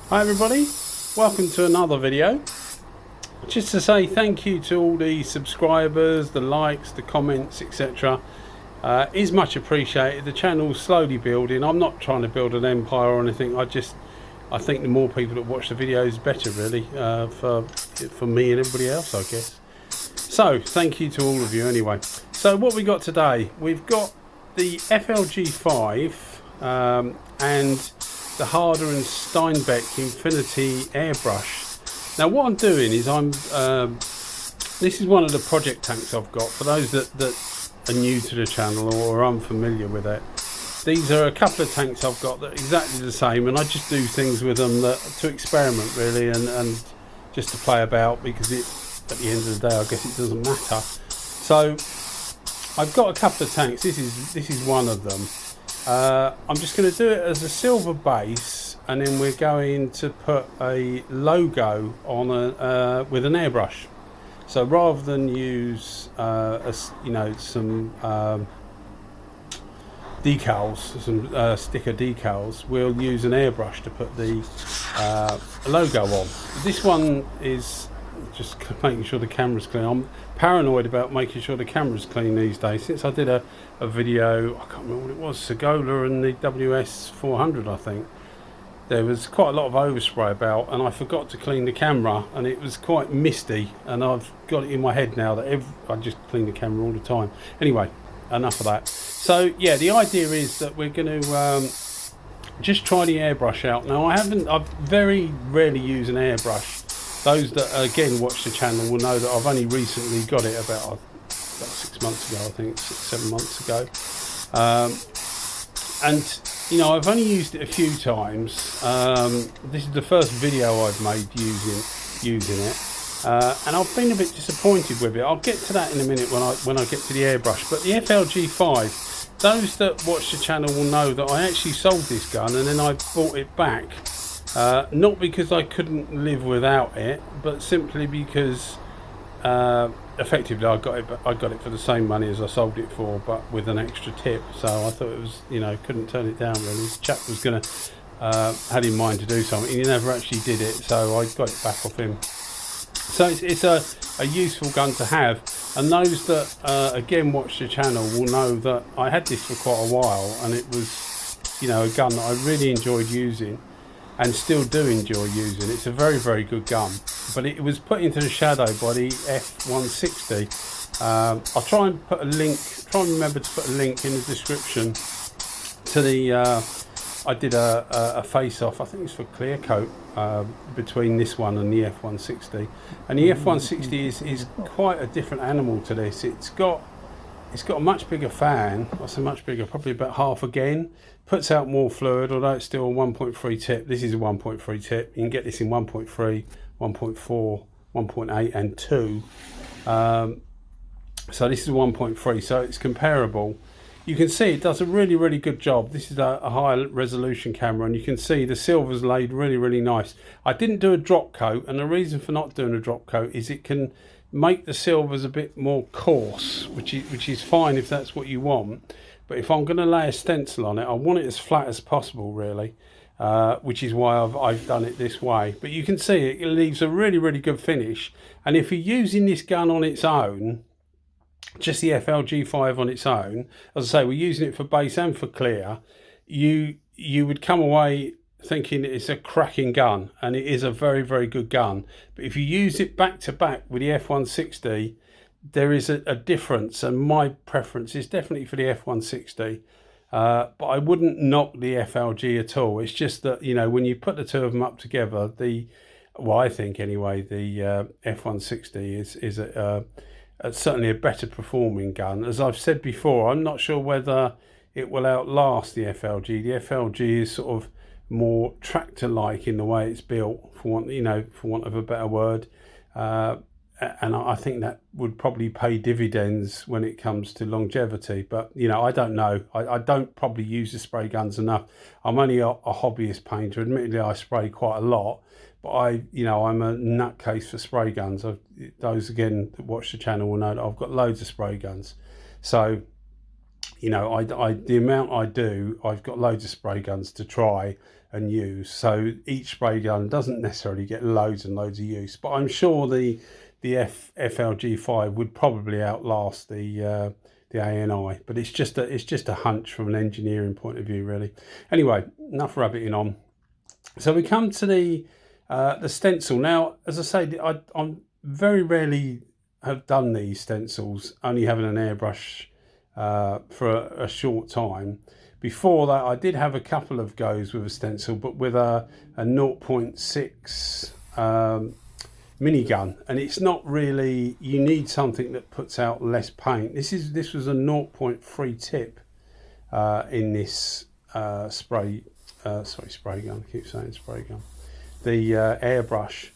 Hi everybody, welcome to another video. Just to say thank you to all the subscribers, the likes, the comments, etc. Is much appreciated. The channel's slowly building. I'm not trying to build an empire or anything. I think the more people that watch the videos, better really, for me and everybody else, I guess. So thank you to all of you anyway. So what we got today, we've got the FLG5 and the Harder and Steenbeck Infinity Airbrush. Now what I'm doing is this is one of the project tanks I've got. For those that are new to the channel or are unfamiliar with it, these are a couple of tanks I've got that are exactly the same, and I just do things with them to experiment really, and just to play about, because at the end of the day I guess it doesn't matter. So I've got a couple of tanks. This is one of them. I'm just going to do it as a silver base, and then we're going to put a logo on with an airbrush. So rather than use some decals, some sticker decals, we'll use an airbrush to put the logo on. This one is just making sure the camera's clean. I'm paranoid about making sure the camera's clean these days. Since I did a video, I can't remember what it was, Segola and the WS400, I think, there was quite a lot of overspray about, and I forgot to clean the camera, and it was quite misty, and I've got it in my head now that I just clean the camera all the time. Anyway, enough of that. So yeah, the idea is that we're going to just try the airbrush out. Now I very rarely use an airbrush. Those that again watch the channel will know that I've only recently got it about 6 months ago, I think 6-7 months ago, and you know, I've only used it a few times. This is the first video I've made using it, and I've been a bit disappointed with it. I'll get to that in a minute when I get to the airbrush. But the FLG5, those that watch the channel will know that I actually sold this gun and then I bought it back. Not because I couldn't live without it, but simply because effectively I got it for the same money as I sold it for, but with an extra tip. So I thought it was, you know, couldn't turn it down really. This chap was gonna had in mind to do something, and he never actually did it, so I got it back off him. So it's a useful gun to have, and those that again watch the channel will know that I had this for quite a while, and it was, you know, a gun that I really enjoyed using and still do enjoy using. It's a very, very good gun, but it was put into the shadow by the F160. I'll try and put a link, try and remember to put a link in the description to the, I did a face-off, I think it's for clear coat, between this one and the F160. And the F160 is quite a different animal to this. It's got a much bigger fan. What's a much bigger? Probably about half again. Puts out more fluid, although it's still a 1.3 tip. This is a 1.3 tip. You can get this in 1.3, 1.4, 1.8 and 2. So this is 1.3, so it's comparable. You can see it does a really, really good job. This is a high resolution camera, and you can see the silver's laid really, really nice. I didn't do a drop coat, and the reason for not doing a drop coat is it can make the silvers a bit more coarse, which is fine if that's what you want. But if I'm going to lay a stencil on it, I want it as flat as possible really, which is why I've done it this way. But you can see it leaves a really, really good finish. And if you're using this gun on its own, just the FLG5 on its own, as I say, we're using it for base and for clear, you would come away thinking it's a cracking gun, and it is a very, very good gun. But if you use it back to back with the F160, there is a difference, and my preference is definitely for the F160, but I wouldn't knock the FLG at all. It's just that, you know, when you put the two of them up together, I think anyway, the F160 is certainly a better performing gun. As I've said before, I'm not sure whether it will outlast the FLG. The FLG is sort of more tractor-like in the way it's built, for want of a better word, and I think that would probably pay dividends when it comes to longevity. But you know, I don't know. I don't probably use the spray guns enough. I'm only a hobbyist painter. Admittedly, I spray quite a lot, but I'm a nutcase for spray guns. Those again that watch the channel will know that I've got loads of spray guns. So you know, the amount I do, I've got loads of spray guns to try, and use. So each spray gun doesn't necessarily get loads and loads of use, but I'm sure the FLG5 would probably outlast the ANI, but it's just a hunch from an engineering point of view, really. Anyway, enough rabbiting on. So we come to the stencil. Now, as I say, I'm very rarely have done these stencils, only having an airbrush for a short time. Before that, I did have a couple of goes with a stencil, but with a 0.6 minigun, and it's not really, you need something that puts out less paint. This was a 0.3 tip in this spray gun. I keep saying spray gun. The airbrush.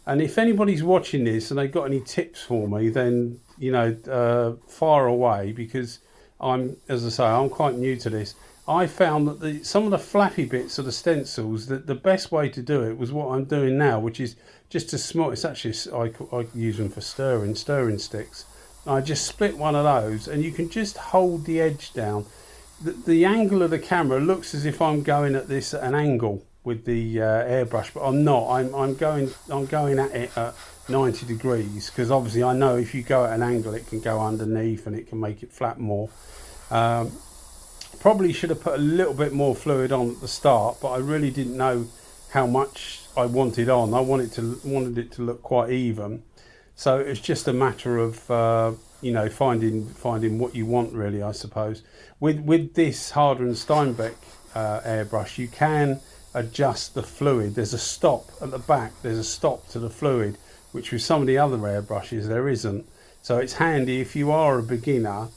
And if anybody's watching this and they've got any tips for me, then fire away, because as I say, I'm quite new to this. I found that some of the flappy bits of the stencils, that the best way to do it was what I'm doing now, which is just to small. It's actually, I use them for stirring sticks. I just split one of those, and you can just hold the edge down. The angle of the camera looks as if I'm going at this at an angle with the airbrush, but I'm not. I'm going at it at 90 degrees, because obviously I know if you go at an angle, it can go underneath and it can make it flap more. Probably should have put a little bit more fluid on at the start, but I really didn't know how much I wanted on. I wanted it to look quite even, so it's just a matter of finding what you want, really, I suppose. With this Harder and Steenbeck airbrush, you can adjust the fluid. There's a stop at the back. There's a stop to the fluid, which with some of the other airbrushes there isn't. So it's handy if you are a beginner.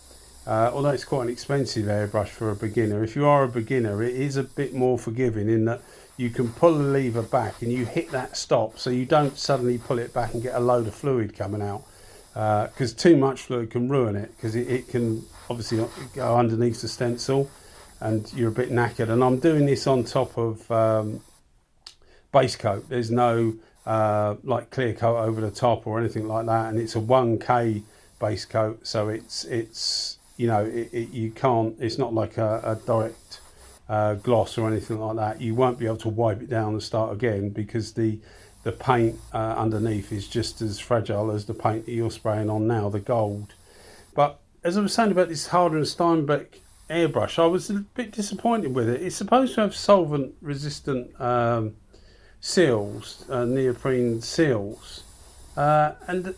Although it's quite an expensive airbrush for a beginner, if you are a beginner, it is a bit more forgiving in that you can pull the lever back and you hit that stop, so you don't suddenly pull it back and get a load of fluid coming out, because too much fluid can ruin it, because it can obviously go underneath the stencil and you're a bit knackered. And I'm doing this on top of base coat. There's no like clear coat over the top or anything like that, and it's a 1K base coat, so it's you can't, it's not like a direct gloss or anything like that. You won't be able to wipe it down and start again, because the paint underneath is just as fragile as the paint that you're spraying on now, the gold. But as I was saying about this Harder and Steenbeck airbrush, I was a bit disappointed with it. It's supposed to have solvent resistant seals, neoprene seals, and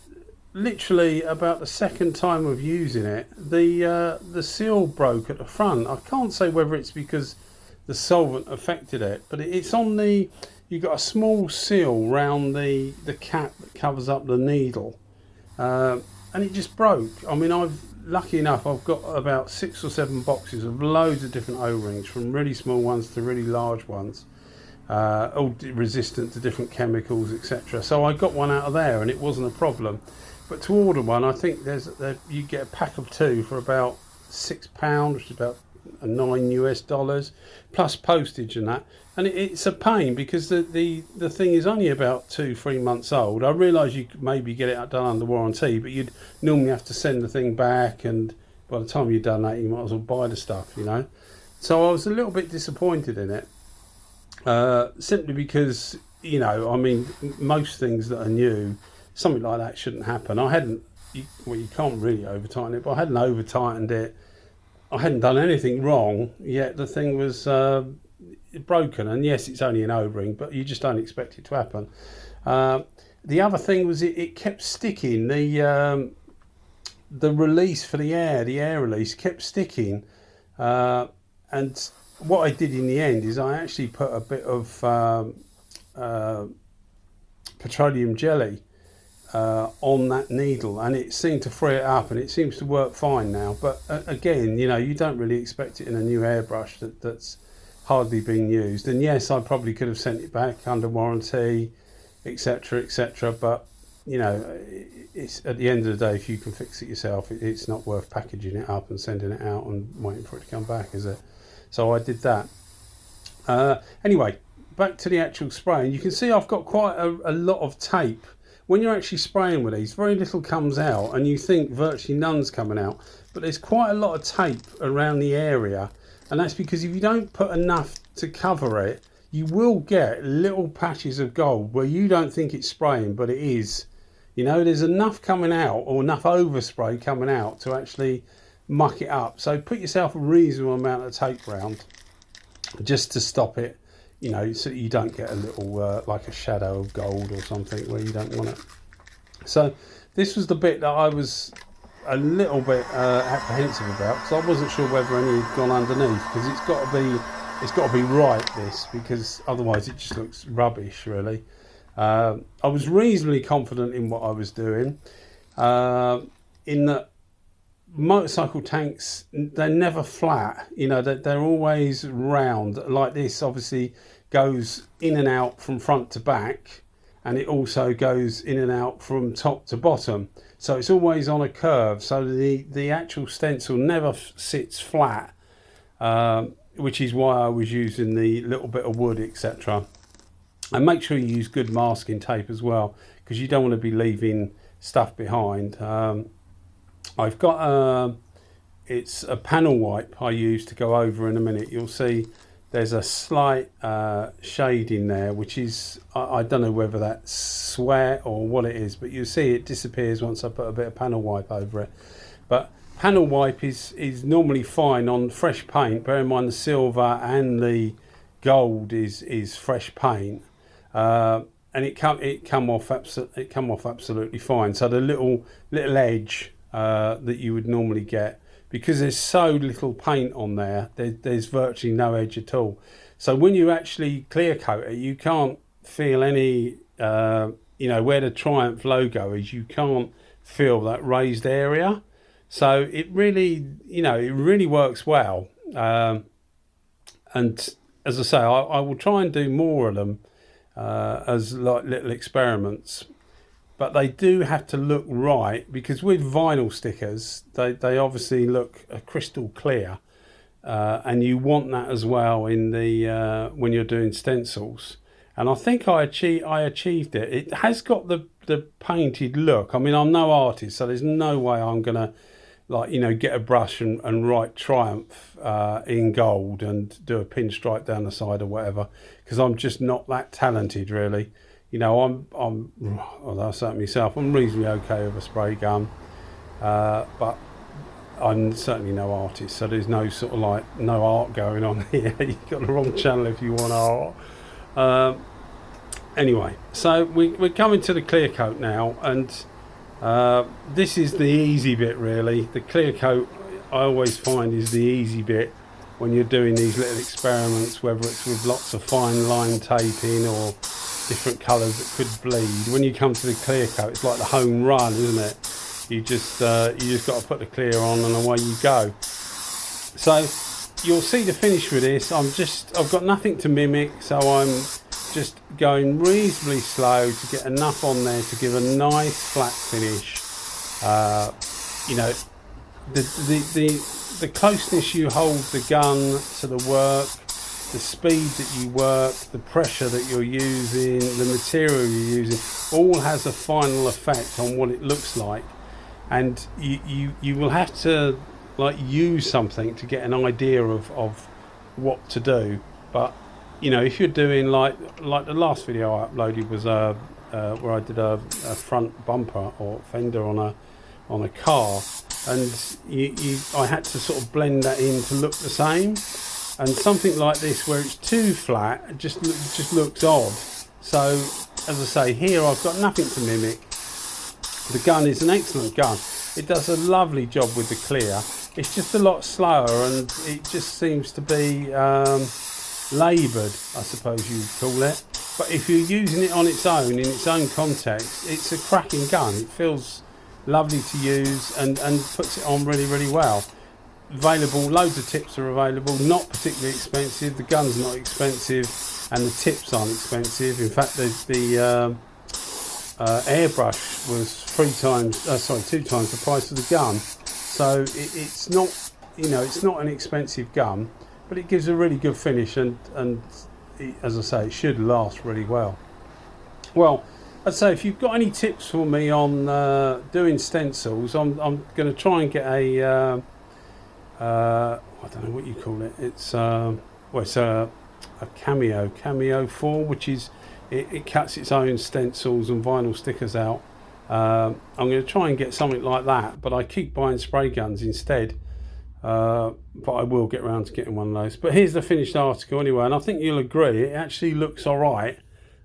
literally about the second time of using it, the seal broke at the front. I can't say whether it's because the solvent affected it, but it's on the, you've got a small seal round the cap that covers up the needle, and it just broke. I mean, lucky enough, I've got about 6 or 7 boxes of loads of different O-rings, from really small ones to really large ones, all resistant to different chemicals, etc. So I got one out of there and it wasn't a problem. But to order one, I think you get a pack of 2 for about £6, which is about $9 plus postage and that. And it's a pain, because the thing is only about 2-3 months old. I realise you could maybe get it done under warranty, but you'd normally have to send the thing back, and by the time you've done that, you might as well buy the stuff, So I was a little bit disappointed in it, simply because, I mean, most things that are new, something like that shouldn't happen. You can't really over tighten it, but I hadn't over tightened it. I hadn't done anything wrong, yet the thing was broken. And yes, it's only an O-ring, but you just don't expect it to happen. The other thing was it kept sticking. The release for the air release kept sticking. And what I did in the end is I actually put a bit of petroleum jelly on that needle, and it seemed to free it up, and it seems to work fine now. But again, you don't really expect it in a new airbrush that's hardly been used. And yes, I probably could have sent it back under warranty, etc., but it's, at the end of the day, if you can fix it yourself, it's not worth packaging it up and sending it out and waiting for it to come back, is it? So I did that. Anyway, back to the actual spraying. You can see I've got quite a lot of tape. When you're actually spraying with these, very little comes out, and you think virtually none's coming out, but there's quite a lot of tape around the area, and that's because if you don't put enough to cover it, you will get little patches of gold where you don't think it's spraying, but it is. You know, there's enough coming out, or enough overspray coming out to actually muck it up. So put yourself a reasonable amount of tape round just to stop it, you know, so you don't get a little like a shadow of gold or something where you don't want it. So this was the bit that I was a little bit apprehensive about, because I wasn't sure whether any had gone underneath, because it's got to be right, this, because otherwise it just looks rubbish really. I was reasonably confident in what I was doing, in that motorcycle tanks, they're never flat, you know, they're always round. Like this obviously goes in and out from front to back, and it also goes in and out from top to bottom, so it's always on a curve, so the actual stencil never sits flat, which is why I was using the little bit of wood, etc. And make sure you use good masking tape as well, because you don't want to be leaving stuff behind. I've got it's a panel wipe I use to go over in a minute. You'll see there's a slight shade in there, which is, I don't know whether that's sweat or what it is, but you'll see it disappears once I put a bit of panel wipe over it. But panel wipe is normally fine on fresh paint. Bear in mind the silver and the gold is fresh paint. And it come off absolutely fine. So the little edge that you would normally get, because there's so little paint on there's virtually no edge at all. So when you actually clear coat it, you can't feel any, you know, where the Triumph logo is, you can't feel that raised area. So it really, you know, it really works well. And as I say, I will try and do more of them as like little experiments, but they do have to look right, because with vinyl stickers they obviously look crystal clear, and you want that as well in the when you're doing stencils. And I think I achieved it. It has got the painted look. I mean, I'm no artist, so there's no way I'm gonna, like, you know, get a brush and write Triumph in gold and do a pinstripe down the side or whatever, because I'm just not that talented really. You know, well, I'll say it myself, I'm reasonably okay with a spray gun, but I'm certainly no artist, so there's no sort of like, no art going on here. You've got the wrong channel if you want art. Anyway, so we're coming to the clear coat now, and this is the easy bit really. The clear coat, I always find, is the easy bit when you're doing these little experiments, whether it's with lots of fine line taping or different colours that could bleed. When you come to the clear coat, it's like the home run, isn't it? You just got to put the clear on and away you go. So you'll see the finish with this. I've got nothing to mimic, so I'm just going reasonably slow to get enough on there to give a nice flat finish. You know, the closeness you hold the gun to the work, the speed that you work, the pressure that you're using, the material you're using, all has a final effect on what it looks like. And you will have to like use something to get an idea of what to do. But you know, if you're doing like the last video I uploaded was where I did a front bumper or fender on a car, and I had to sort of blend that in to look the same. And something like this, where it's too flat, it just looks odd. So as I say, here I've got nothing to mimic. The gun is an excellent gun. It does a lovely job with the clear. It's just a lot slower, and it just seems to be laboured, I suppose you'd call it. But if you're using it on its own, in its own context, it's a cracking gun. It feels lovely to use and puts it on really, really well. Available, loads of tips are available, not particularly expensive. The gun's not expensive and the tips aren't expensive. In fact, the airbrush was 2 times the price of the gun. So it's not, you know, it's not an expensive gun, but it gives a really good finish, and it, as I say, it should last really well. Well, I'd say if you've got any tips for me on doing stencils, I'm going to try and get a I don't know what you call it. It's it's a Cameo 4, which is it cuts its own stencils and vinyl stickers out. I'm going to try and get something like that, but I keep buying spray guns instead. But I will get around to getting one of those. But here's the finished article anyway, and I think you'll agree it actually looks all right.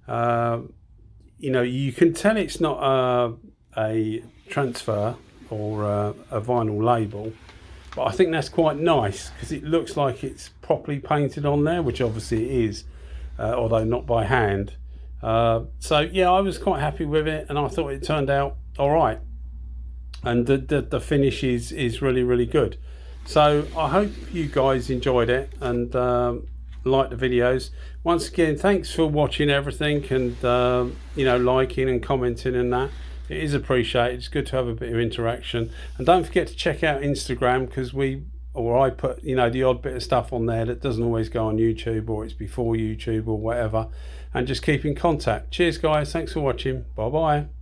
You know, you can tell it's not a transfer or a vinyl label, but I think that's quite nice because it looks like it's properly painted on there, which obviously it is, although not by hand. So yeah, I was quite happy with it, and I thought it turned out all right, and the finish is really good. So I hope you guys enjoyed it and like the videos. Once again, thanks for watching everything, and you know, liking and commenting and that. It is appreciated. It's good to have a bit of interaction, and don't forget to check out Instagram, because I put, you know, the odd bit of stuff on there that doesn't always go on YouTube, or it's before YouTube or whatever, and just keep in contact. Cheers guys, thanks for watching. Bye bye.